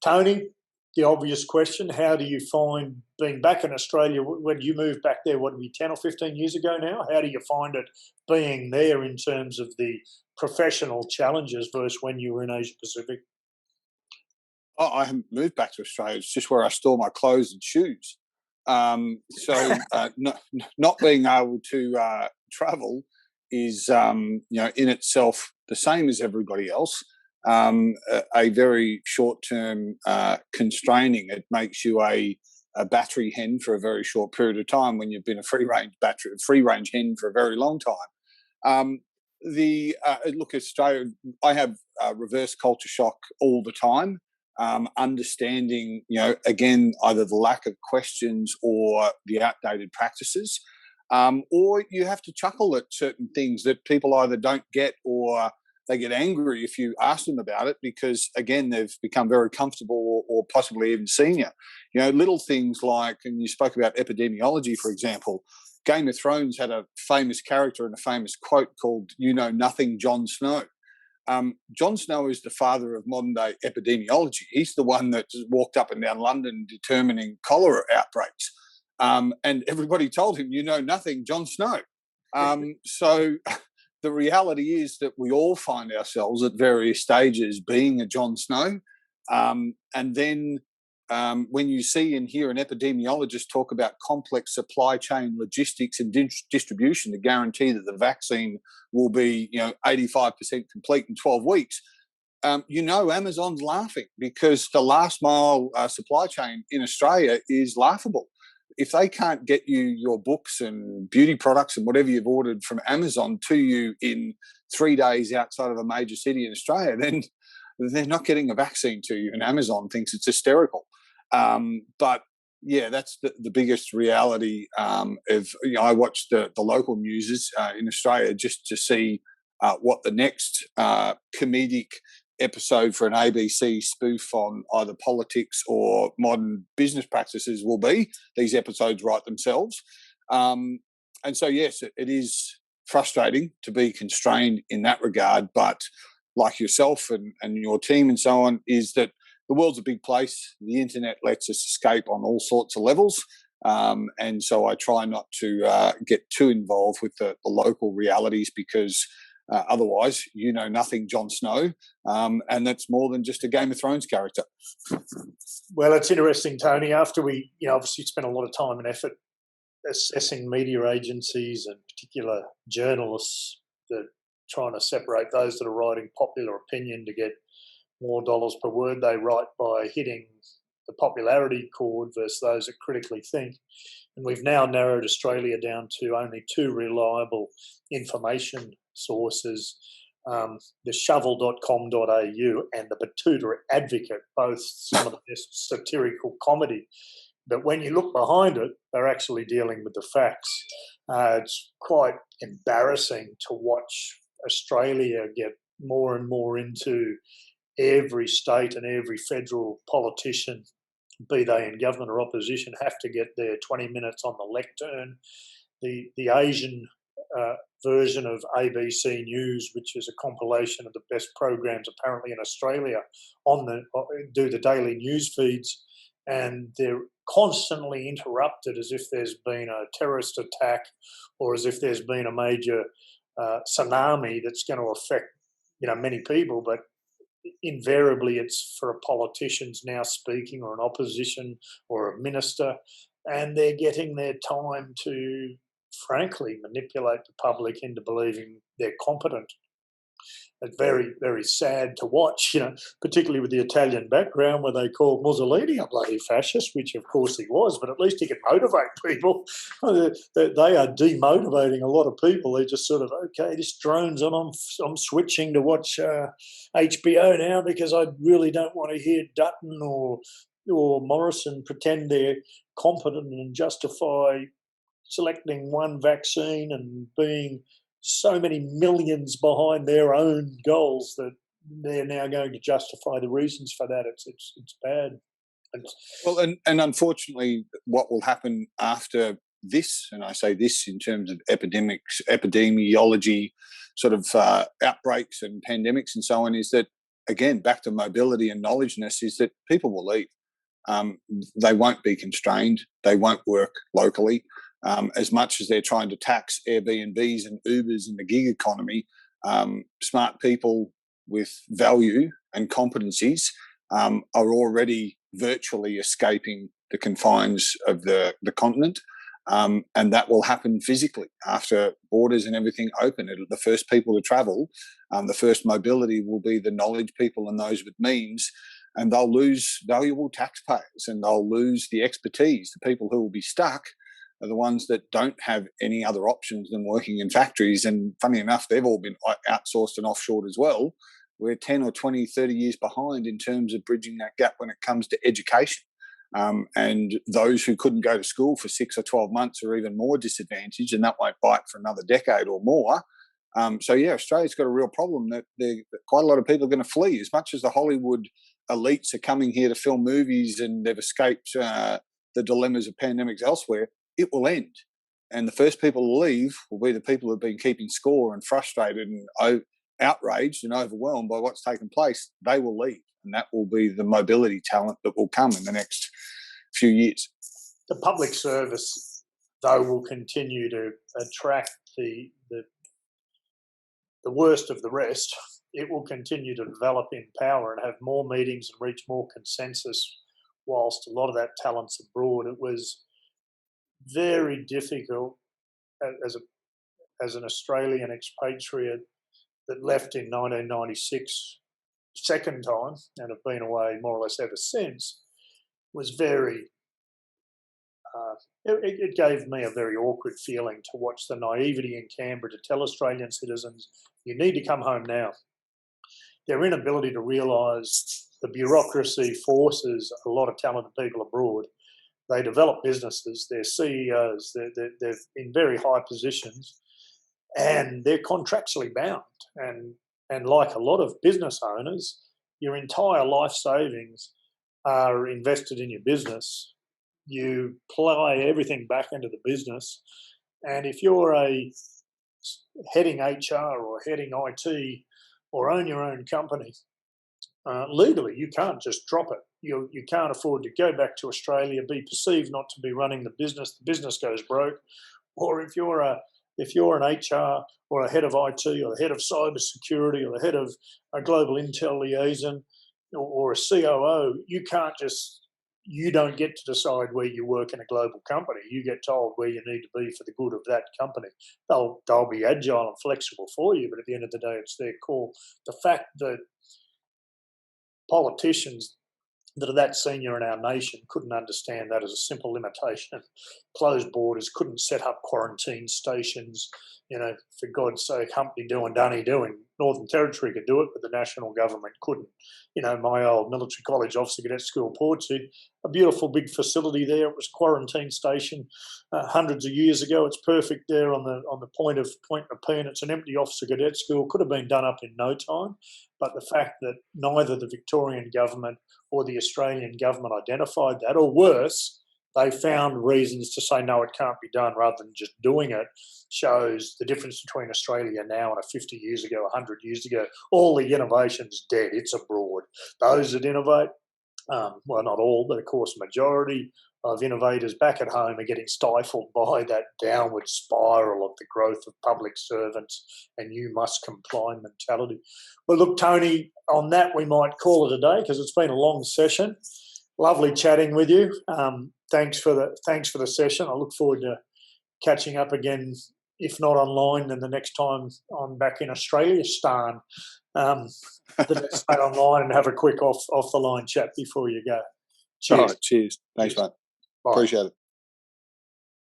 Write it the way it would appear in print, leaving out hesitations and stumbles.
Tony, the obvious question, how do you find being back in Australia? When you moved back there, what, 10 or 15 years ago now? How do you find it being there in terms of the professional challenges versus when you were in Asia Pacific? Oh, I haven't moved back to Australia. It's just where I store my clothes and shoes. Not being able to travel is, in itself the same as everybody else. A very short-term constraining. It makes you a battery hen for a very short period of time when you've been a free range hen for a very long time. Look, Australia, I have reverse culture shock all the time. Understanding, again, either the lack of questions or the outdated practices, or you have to chuckle at certain things that people either don't get or they get angry if you ask them about it because, again, they've become very comfortable or possibly even senior. Little things like, and you spoke about epidemiology, for example, Game of Thrones had a famous character and a famous quote called, "You know nothing, Jon Snow." Jon Snow is the father of modern-day epidemiology. He's the one that walked up and down London determining cholera outbreaks. And everybody told him, "You know nothing, Jon Snow." So the reality is that we all find ourselves at various stages being a Jon Snow. And then when you see and hear an epidemiologist talk about complex supply chain logistics and distribution to guarantee that the vaccine will be 85% complete in 12 weeks, Amazon's laughing because the last mile supply chain in Australia is laughable. If they can't get you your books and beauty products and whatever you've ordered from Amazon to you in 3 days outside of a major city in Australia, then they're not getting a vaccine to you, and Amazon thinks it's hysterical. But yeah, that's the biggest reality. I watched the local news in Australia just to see what the next comedic episode for an ABC spoof on either politics or modern business practices will be. These episodes write themselves. And so, yes, it is frustrating to be constrained in that regard. But like yourself and your team and so on, is that the world's a big place. The internet lets us escape on all sorts of levels. And so I try not to get too involved with the local realities because otherwise, nothing, Jon Snow. And that's more than just a Game of Thrones character. Well, it's interesting, Tony, after we, obviously spent a lot of time and effort assessing media agencies and particular journalists that trying to separate those that are writing popular opinion to get more dollars per word they write by hitting the popularity chord versus those that critically think. And we've now narrowed Australia down to only 2 reliable information sources, the shovel.com.au and the Batuta Advocate, both some of the best satirical comedy. But when you look behind it, they're actually dealing with the facts. It's quite embarrassing to watch Australia get more and more into every state and every federal politician, be they in government or opposition, have to get their 20 minutes on the lectern. The Asian version of ABC News, which is a compilation of the best programs apparently in Australia, do the daily news feeds, and they're constantly interrupted as if there's been a terrorist attack or as if there's been a major tsunami that's going to affect many people, but invariably it's for a politician's now speaking or an opposition or a minister, and they're getting their time to frankly manipulate the public into believing they're competent. It's very, very sad to watch, particularly with the Italian background where they called Mussolini a bloody fascist, which of course he was, but at least he could motivate people. They are demotivating a lot of people. They're just sort of, okay, this drone's on, I'm switching to watch HBO now because I really don't want to hear Dutton or Morrison pretend they're competent and justify selecting one vaccine and being so many millions behind their own goals that they're now going to justify the reasons for that. It's bad. Well, and unfortunately, what will happen after this, and I say this in terms of epidemiology, sort of outbreaks and pandemics and so on, is that again, back to mobility and knowledgeness, is that people will leave. They won't be constrained. They won't work locally. As much as they're trying to tax Airbnbs and Ubers in the gig economy, smart people with value and competencies are already virtually escaping the confines of the continent. And that will happen physically after borders and everything open. The first people to travel, the first mobility will be the knowledge people and those with means, and they'll lose valuable taxpayers and they'll lose the expertise. The people who will be stuck are the ones that don't have any other options than working in factories. And funny enough, they've all been outsourced and offshored as well. We're 10 or 20, 30 years behind in terms of bridging that gap when it comes to education. And those who couldn't go to school for 6 or 12 months are even more disadvantaged, and that won't bite for another decade or more. So, yeah, Australia's got a real problem that quite a lot of people are going to flee. As much as the Hollywood elites are coming here to film movies and they've escaped the dilemmas of pandemics elsewhere, it will end. And the first people to leave will be the people who have been keeping score and frustrated and outraged and overwhelmed by what's taken place. They will leave. And that will be the mobility talent that will come in the next few years. The public service, though, will continue to attract the worst of the rest. It will continue to develop in power and have more meetings and reach more consensus, whilst a lot of that talent's abroad. It was very difficult as an Australian expatriate that left in 1996, second time, and have been away more or less ever since, was very, it gave me a very awkward feeling to watch the naivety in Canberra to tell Australian citizens, you need to come home now. Their inability to realise the bureaucracy forces a lot of talented people abroad. They develop businesses, they're CEOs, they're in very high positions, and they're contractually bound. And like a lot of business owners, your entire life savings are invested in your business. You ply everything back into the business. And if you're heading HR or heading IT or own your own company, legally you can't just drop it. You can't afford to go back to Australia, be perceived not to be running the business goes broke. Or if you're an HR or a head of IT or the head of cyber security or the head of a global intel liaison or a COO, you don't get to decide where you work in a global company. You get told where you need to be for the good of that company. They'll be agile and flexible for you, but at the end of the day, it's their call. The fact that politicians that are that senior in our nation couldn't understand that as a simple limitation. Closed borders, couldn't set up quarantine stations. For God's sake, Humpty do and Dunny doing. Northern Territory could do it, but the national government couldn't. My old military college, Officer Cadet School, Portsea, a beautiful big facility there. It was a quarantine station hundreds of years ago. It's perfect there on the point of Nepean. It's an empty Officer Cadet School. Could have been done up in no time. But the fact that neither the Victorian government or the Australian government identified that, or worse, they found reasons to say, no, it can't be done rather than just doing it, shows the difference between Australia now and 50 years ago, 100 years ago. All the innovation's dead. It's abroad. Those that innovate, well, not all, but of course majority of innovators back at home are getting stifled by that downward spiral of the growth of public servants and you must comply mentality. Well, look, Tony, on that we might call it a day because it's been a long session. Lovely chatting with you. Thanks for the session. I look forward to catching up again, if not online, then the next time I'm back in Australia, Stan. Let's stay online and have a quick off the line chat before you go. Cheers. All right, cheers. Thanks, mate. Appreciate it.